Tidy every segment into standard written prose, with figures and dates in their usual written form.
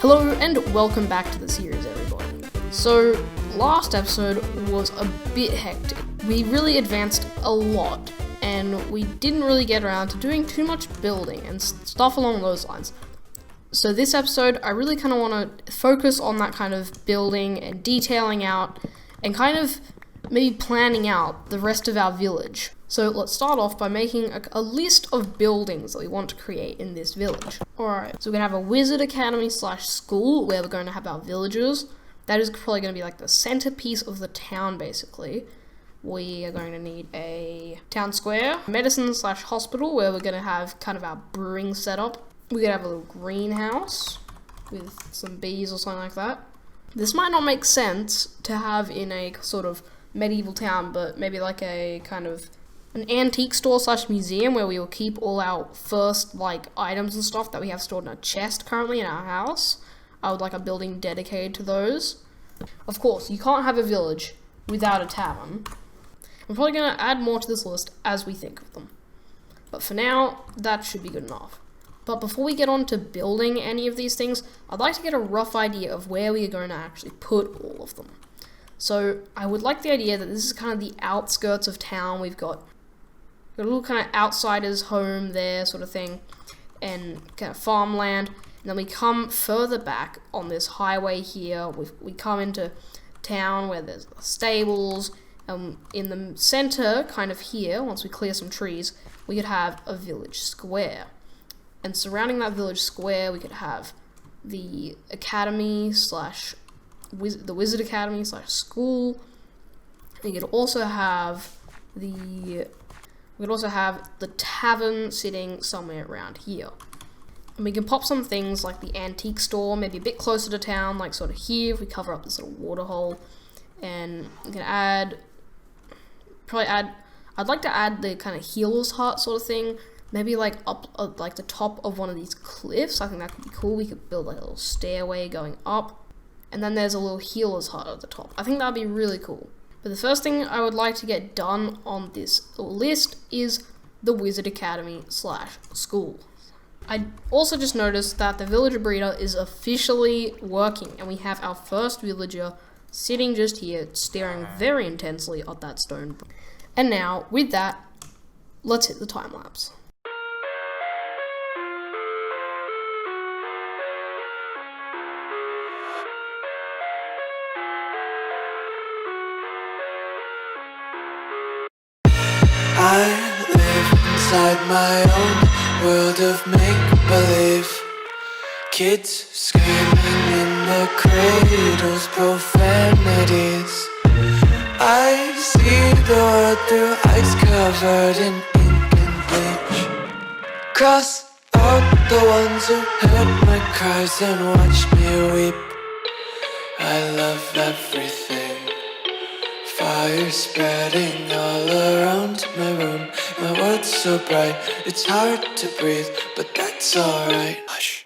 Hello and welcome back to the series, everybody. So, last episode was a bit hectic. We really advanced a lot, and we didn't really get around to doing too much building and stuff along those lines. So this episode, I really kind of want to focus on that kind of building and detailing out, and kind of maybe planning out the rest of our village. So let's start off by making a list of buildings that we want to create in this village. Alright, so we're going to have a wizard academy / school where we're going to have our villagers. That is probably going to be like the centerpiece of the town, basically. We are going to need a town square, medicine / hospital where we're going to have kind of our brewing setup. We're going to have a little greenhouse with some bees or something like that. This might not make sense to have in a sort of medieval town, but maybe like a kind of an antique store / museum where we will keep all our first items and stuff that we have stored in a chest currently in our house. I would like a building dedicated to those. Of course, you can't have a village without a tavern. I'm probably going to add more to this list as we think of them. But for now, that should be good enough. But before we get on to building any of these things, I'd like to get a rough idea of where we are going to actually put all of them. So I would like the idea that this is kind of the outskirts of town. We've got a little kind of outsider's home there sort of thing, and kind of farmland. And then we come further back on this highway here. We come into town where there's stables. In the center, kind of here, once we clear some trees, we could have a village square. And surrounding that village square, we could have the academy / the wizard academy / school. We could also have the tavern sitting somewhere around here. And we can pop some things like the antique store, maybe a bit closer to town, like sort of here, if we cover up this little water hole. And we can I'd like to add the kind of healer's hut sort of thing, maybe like up like the top of one of these cliffs. I think that could be cool. We could build like a little stairway going up, and then there's a little healer's hut at the top. I think that'd be really cool. But the first thing I would like to get done on this list is the wizard academy / school. I also just noticed that the villager breeder is officially working, and we have our first villager sitting just here, staring very intensely at that stone. And now, with that, let's hit the time lapse. I live inside my own world of make-believe. Kids screaming in the cradles, profanities. I see the world through eyes covered in ink and bleach. Cross out the ones who heard my cries and watched me weep. I love everything. Fire spreading all around my room. My world's so bright, it's hard to breathe, but that's alright. Hush.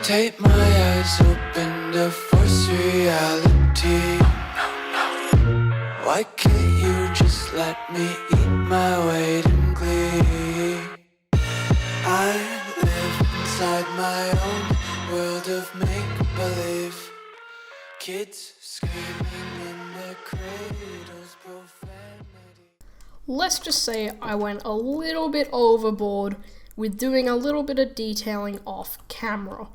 Take my eyes open to force reality. Why can't you just let me eat my weight in glee? I live inside my own world of make-believe. Kids screaming in the cradles, profanity. Let's just say I went a little bit overboard with doing a little bit of detailing off camera.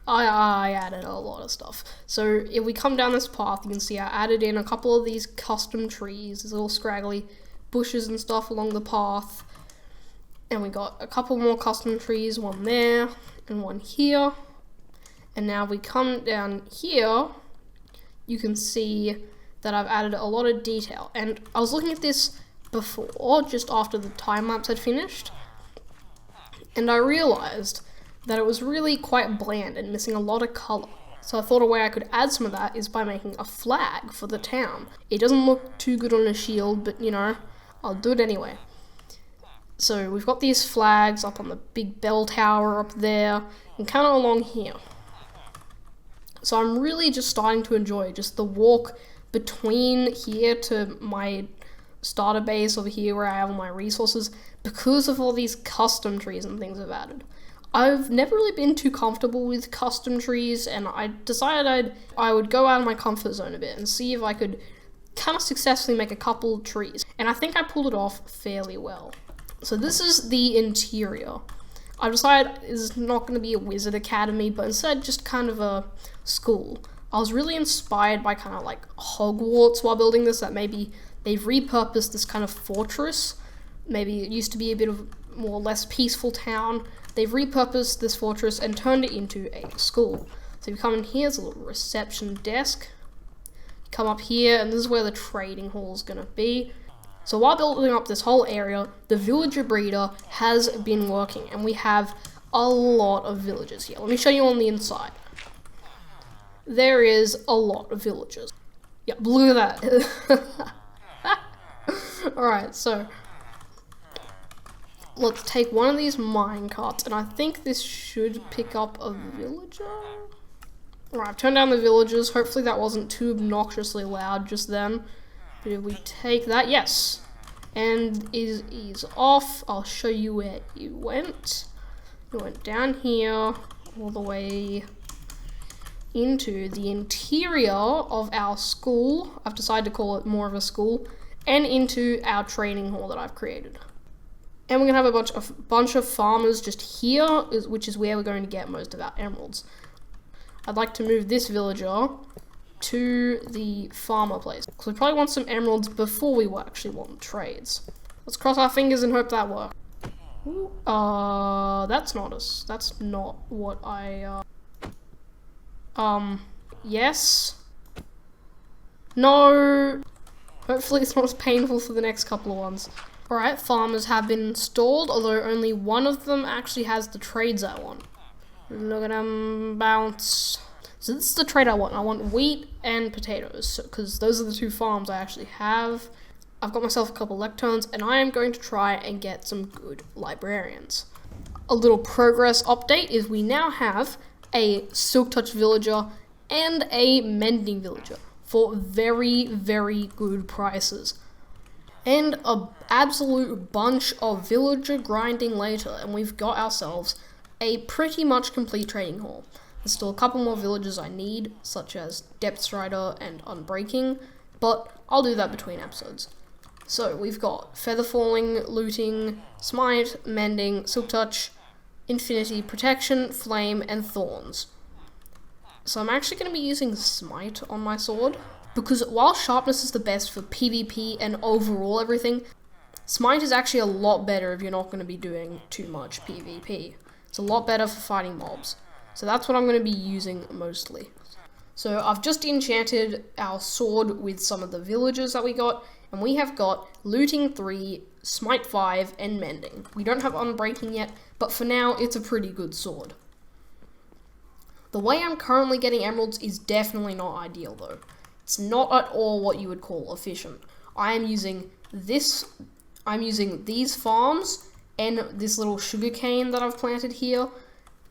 I added a lot of stuff. So if we come down this path, you can see I added in a couple of these custom trees, these little scraggly bushes and stuff along the path. And we got a couple more custom trees, one there and one here. And now we come down here, you can see that I've added a lot of detail. And I was looking at this before, just after the time lapse had finished, and I realized that it was really quite bland and missing a lot of color. So I thought a way I could add some of that is by making a flag for the town. It doesn't look too good on a shield, but you know, I'll do it anyway. So we've got these flags up on the big bell tower up there, and kind of along here. So I'm really just starting to enjoy just the walk between here to my starter base over here where I have all my resources, because of all these custom trees and things I've added. I've never really been too comfortable with custom trees, and I decided I would go out of my comfort zone a bit and see if I could kind of successfully make a couple trees. And I think I pulled it off fairly well. So this is the interior. I decided it's not going to be a wizard academy, but instead just kind of a school. I was really inspired by kind of like Hogwarts while building this, that maybe they've repurposed this kind of fortress. Maybe it used to be a bit of more less peaceful town. They've repurposed this fortress and turned it into a school. So you come in here, there's a little reception desk. You come up here, and this is where the trading hall is going to be. So while building up this whole area, the villager breeder has been working, and we have a lot of villagers here. Let me show you on the inside. There is a lot of villagers. Yep, look at that. Alright, so let's take one of these mine carts, and I think this should pick up a villager. Alright, I've turned down the villagers. Hopefully that wasn't too obnoxiously loud just then. But if we take that, yes. And is off. I'll show you where you went. You went down here, all the way into the interior of our school. I've decided to call it more of a school. And into our training hall that I've created. And we're going to have a bunch of farmers just here, which is where we're going to get most of our emeralds. I'd like to move this villager to the farmer place, because we probably want some emeralds before we actually want trades. Let's cross our fingers and hope that works. That's not us. That's not what I, yes. No. Hopefully it's not as painful for the next couple of ones. Alright, farmers have been installed, although only one of them actually has the trades I want. Look at them bounce. So this is the trade I want. I want wheat and potatoes, because those are the two farms I actually have. I've got myself a couple lecterns, and I am going to try and get some good librarians. A little progress update is we now have a Silk Touch villager and a Mending villager for very, very good prices. And an absolute bunch of villager grinding later, and we've got ourselves a pretty much complete trading hall. There's still a couple more villagers I need, such as Depth Strider and Unbreaking, but I'll do that between episodes. So we've got Feather Falling, Looting, Smite, Mending, Silk Touch, Infinity, Protection, Flame, and Thorns. So I'm actually going to be using Smite on my sword, because while Sharpness is the best for PvP and overall everything, Smite is actually a lot better if you're not going to be doing too much PvP. It's a lot better for fighting mobs. So that's what I'm going to be using mostly. So I've just enchanted our sword with some of the villagers that we got, and we have got Looting 3, Smite 5, and Mending. We don't have Unbreaking yet, but for now it's a pretty good sword. The way I'm currently getting emeralds is definitely not ideal though. It's not at all what you would call efficient. I'm using these farms and this little sugarcane that I've planted here,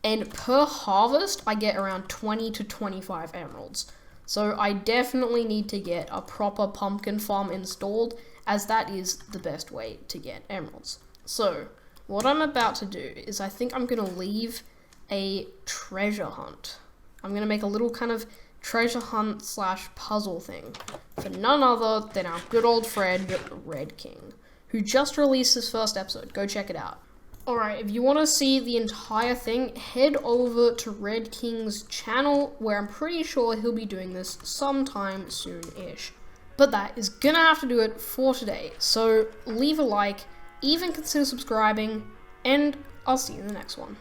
and per harvest I get around 20 to 25 emeralds. So I definitely need to get a proper pumpkin farm installed, as that is the best way to get emeralds. So what I'm about to do is I think I'm going to leave a treasure hunt. I'm going to make a little kind of treasure hunt / puzzle thing for none other than our good old friend Red King, who just released his first episode. Go check it out. Alright, if you want to see the entire thing, head over to Red King's channel, where I'm pretty sure he'll be doing this sometime soon-ish. But that is gonna have to do it for today, so leave a like, even consider subscribing, and I'll see you in the next one.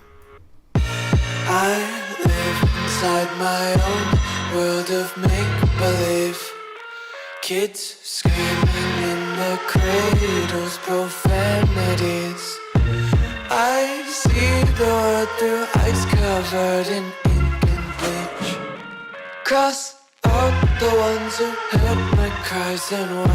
I live inside my own world of make-believe. Kids screaming in the cradles, profanities. I see the world through eyes covered in ink and bleach. Cross out the ones who heard my cries and